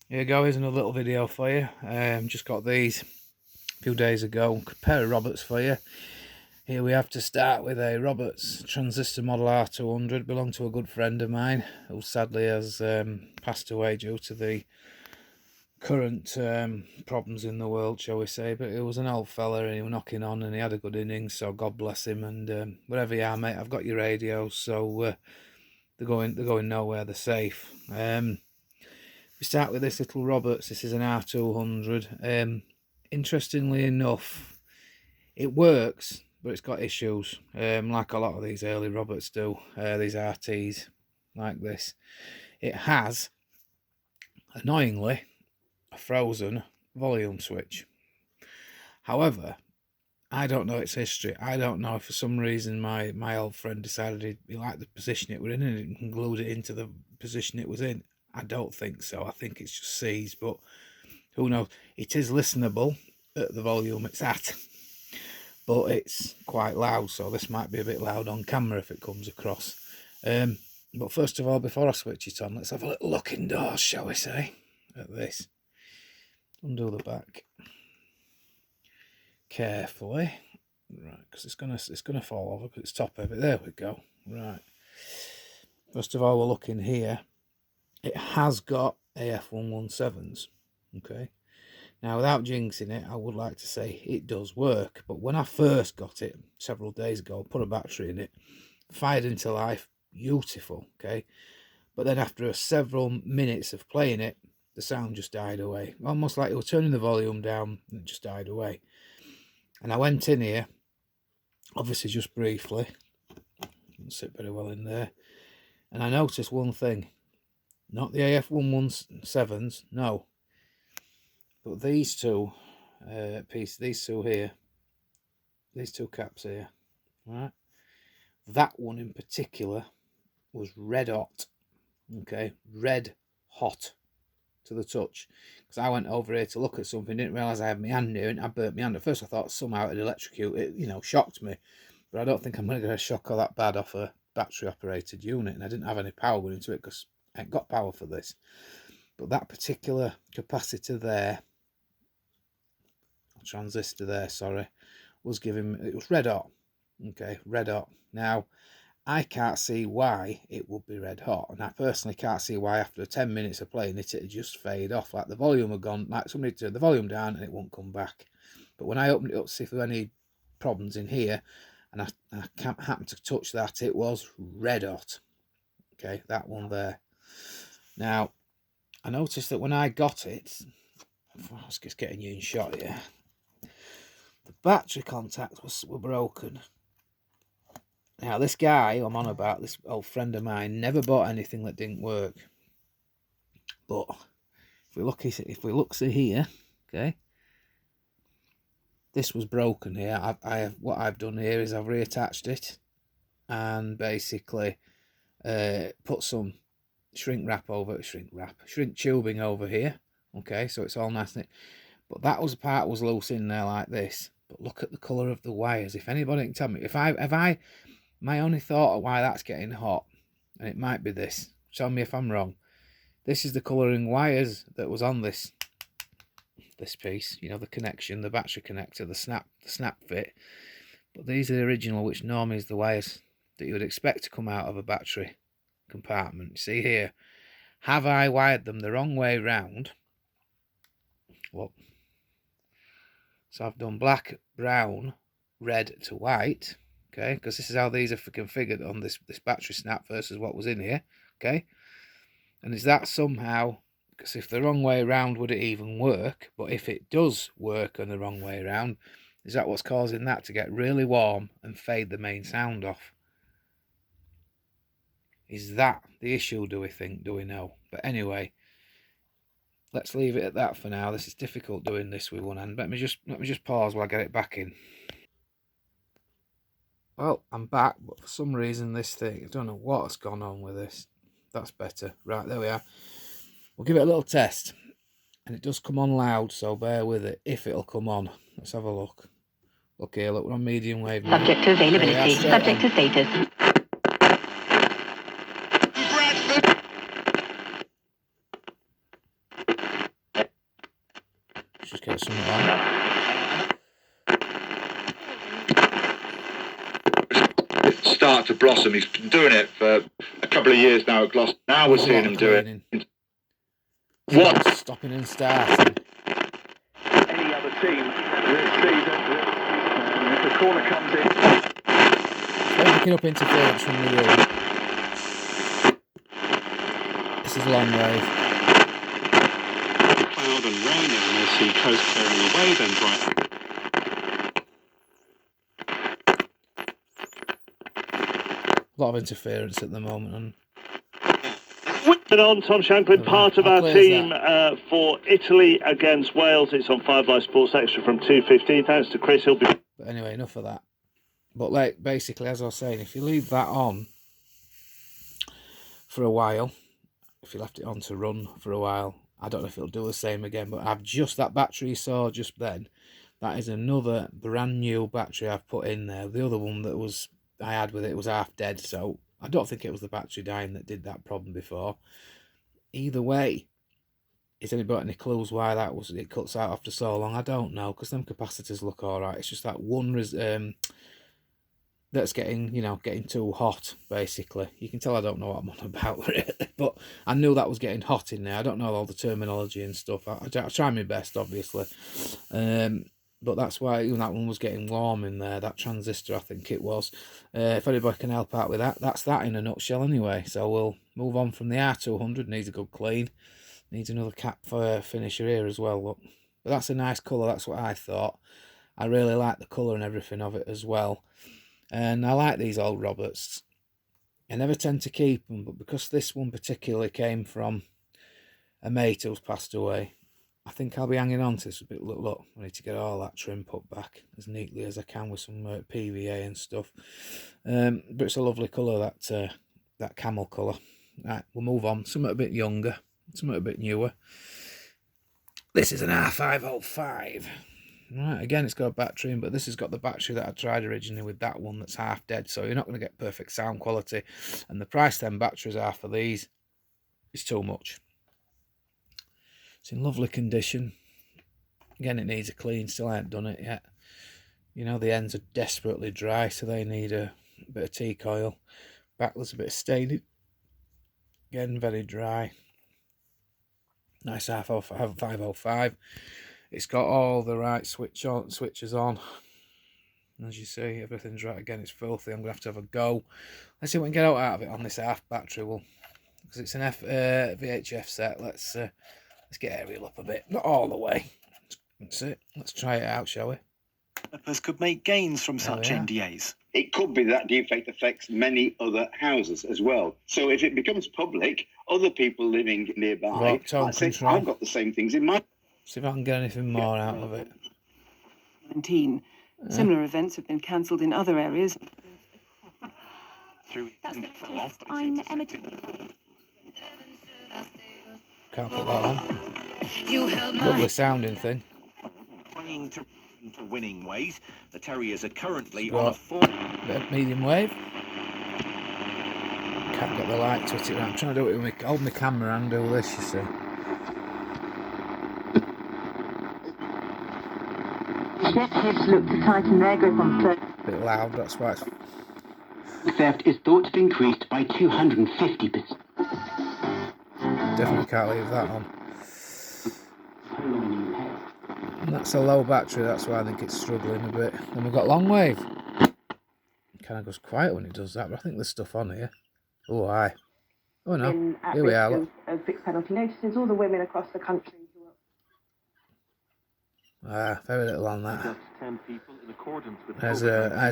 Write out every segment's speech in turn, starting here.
Here you go, here's another little video for you. Just got these a few days ago. A pair of Roberts for you. Here we have to start with a Roberts Transistor Model R200. Belonged to a good friend of mine who sadly has passed away due to the current problems in the world, shall we say. But he was an old fella and he was knocking on and he had a good innings, so God bless him. And wherever you are, mate, I've got your radios, so they're going nowhere, they're safe. We start with this little Roberts. This is an R200. Interestingly enough, it works, but it's got issues, like a lot of these early Roberts do, these RTs like this. It has, annoyingly, a frozen volume switch. However, I don't know its history. I don't know if for some reason my old friend decided he liked the position it was in and glued it into the position it was in. I don't think so. I think it's just seized, but who knows? It is listenable at the volume it's at, but it's quite loud, so this might be a bit loud on camera if it comes across. But first of all, before I switch it on, let's have a little look indoors, shall we say, at this. Undo the back carefully, right, because it's gonna fall over because it's top heavy. There we go. Right. First of all, we're looking here. It has got AF117s. Okay. Now, without jinxing it, I would like to say it does work. But when I first got it several days ago, put a battery in it, fired into life, beautiful. Okay. But then after several minutes of playing it, the sound just died away. Almost like you were turning the volume down and it just died away. And I went in here, obviously just briefly. Didn't sit very well in there. And I noticed one thing. Not the AF117s, no. But these two these two here, these two caps here, right? That one in particular was red hot. Okay, red hot to the touch. Because I went over here to look at something, didn't realise I had my hand near it, and I burnt my hand. At first I thought somehow it'd electrocute it, you know, shocked me. But I don't think I'm going to get a shock all that bad off a battery operated unit, and I didn't have any power going into it because I ain't got power for this. But that particular capacitor there, transistor there, sorry, was giving, it was red hot. Okay, red hot. Now, I can't see why it would be red hot, and I personally can't see why after 10 minutes of playing it, it'd just fade off, like the volume had gone, like somebody turned the volume down and it won't come back. But when I opened it up to see if there were any problems in here, and I can't happen to touch that, it was red hot. Okay, that one there. Now, I noticed that when I got it, I was just getting you in shot here, the battery contacts were broken. Now, this guy I'm on about, this old friend of mine, never bought anything that didn't work. But if we look see here, okay, this was broken here. What I've done here is I've reattached it and basically put some shrink tubing over here. Okay, so it's all nice. But that was the part was loose in there like this. But look at the colour of the wires. If anybody can tell me, my only thought of why that's getting hot, and it might be this, tell me if I'm wrong. This is the colouring wires that was on this piece, you know, the connection, the battery connector, the snap fit. But these are the original, which normally is the wires that you would expect to come out of a battery compartment. See here, have I wired them the wrong way round? Look. So I've done black, brown, red to white, okay, because this is how these are configured on this battery snap versus what was in here, okay. And is that somehow, because if the wrong way around, would it even work? But if it does work on the wrong way around, is that what's causing that to get really warm and fade the main sound off? Is that the issue, do we think? Do we know? But anyway, let's leave it at that for now. This is difficult doing this with one hand. Let me just pause while I get it back in. Well, I'm back, but for some reason this thing, I don't know what's gone on with this. That's better. Right, there we are. We'll give it a little test. And it does come on loud, so bear with it, if it'll come on. Let's have a look. Look here, look, we're on medium wave now. Subject to availability, subject to status. Just get something on. Start to blossom. He's been doing it for a couple of years now at Gloucester. Now we're seeing him do it. What? Stopping and starting. Any other team this season, the corner comes in. Picking up interference from the wheel. This is long wave. Cloud and rain, and we'll see coast clearing away, then bright. A lot of interference at the moment. And On Tom Shanklin, part of our team for Italy against Wales. It's on 5 Live Sports Extra from 2:15. Thanks to Chris. He'll be. But anyway, enough of that. But like basically, as I was saying, if you leave that on for a while, if you left it on to run for a while, I don't know if it'll do the same again. But I've just that battery you saw just then. That is another brand new battery I've put in there. The other one that I had with it was half dead, so I don't think it was the battery dying that did that problem before. Either way, has anybody got any clues why it cuts out after so long? I don't know, because them capacitors look alright. It's just that one that's getting too hot, basically. You can tell I don't know what I'm on about, really, but I knew that was getting hot in there. I don't know all the terminology and stuff. I try my best, obviously. But that's why that one was getting warm in there, that transistor, I think it was. If anybody can help out with that, that's that in a nutshell anyway. So we'll move on from the R200, needs a good clean. Needs another cap for finisher here as well, look. But that's a nice colour, that's what I thought. I really like the colour and everything of it as well. And I like these old Roberts. I never tend to keep them, but because this one particularly came from a mate who's passed away, I think I'll be hanging on to this a bit. Look, I need to get all that trim put back as neatly as I can with some PVA and stuff. But it's a lovely colour, that camel colour. Right, we'll move on. Something a bit younger, something a bit newer. This is an R505. Right, again, it's got a battery in, but this has got the battery that I tried originally with that one that's half dead, so you're not going to get perfect sound quality. And the price them batteries are for these is too much. It's in lovely condition. Again, it needs a clean, still I haven't done it yet. You know, the ends are desperately dry, so they need a bit of teak oil. Back there's a bit of staining. Again, very dry. Nice R505. It's got all the right switches on. As you see, everything's right. Again, it's filthy. I'm going to have a go. Let's see what we can get out of it on this half battery. Because it's an VHF set. Let's get aerial up a bit. Not all the way. That's it. Let's try it out, shall we? Developers could make gains from such NDAs. It could be that defect affects many other houses as well. So if it becomes public, other people living nearby might say, I've got the same things in my... See if I can get anything more out of it. 19. Similar events have been cancelled in other areas. That's the latest. I'm Emma. Can't put that on. Lovely sounding thing. Playing to winning ways. The Terriers are currently on a 4. Bit of medium wave. Can't get the light to it around. I'm trying to do it with hold my camera and do this, you see. Detectives look to tighten their grip on third. Bit loud, that's why it's... Theft is thought to have increased by 250%. Definitely can't leave that on. And that's a low battery, that's why I think it's struggling a bit. Then we've got long wave. It kind of goes quiet when it does that, but I think there's stuff on here. Oh, aye. Oh no, here we are. Look. Of fixed penalty notices, all the women across the country. Very little on that. 10 people in accordance with There's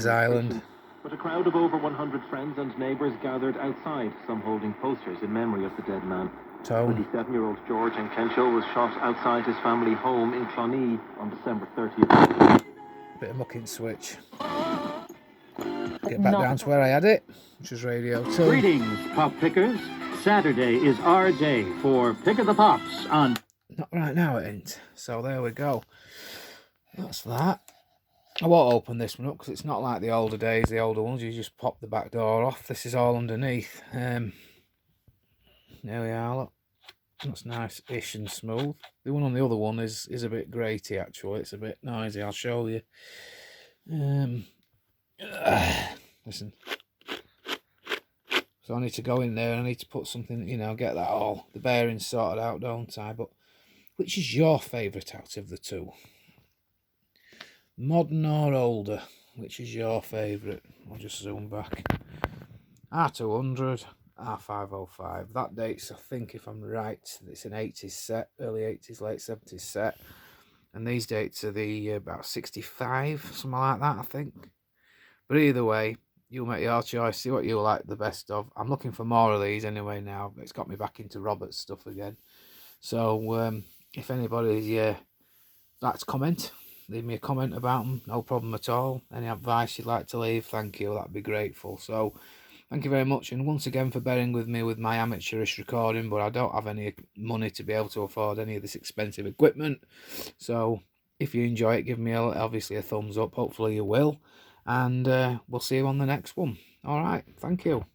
Ireland. But a crowd of over 100 friends and neighbours gathered outside, some holding posters in memory of the dead man. 27-year-old George Kencel was shot outside his family home in Clonee on December 30th. Bit of mucking switch. Get back down to where I had it, which was Radio 2. Greetings, Pop Pickers. Saturday is our day for Pick of the Pops on... Not right now, it ain't. So there we go. That's that. I won't open this one up because it's not like the older days, the older ones. You just pop the back door off. This is all underneath. There we are, look. That's nice-ish and smooth. The one on the other one is a bit graty, actually. It's a bit noisy. I'll show you. Listen. So I need to go in there and I need to put something, you know, get that all, the bearings sorted out, don't I? But which is your favourite out of the two? Modern or older? Which is your favourite? I'll just zoom back. R200, R505. That dates, I think, if I'm right, it's an 80s set, early 80s, late 70s set. And these dates are the about 65, something like that, I think. But either way, you'll make your choice, see what you like the best of. I'm looking for more of these anyway now. It's got me back into Roberts stuff again. So if anybody likes to comment, leave me a comment about them, no problem at all. Any advice you'd like to leave, thank you, that'd be grateful. So thank you very much, and once again for bearing with me with my amateurish recording, but I don't have any money to be able to afford any of this expensive equipment. So if you enjoy it, give me obviously a thumbs up, hopefully you will, and we'll see you on the next one. All right, thank you.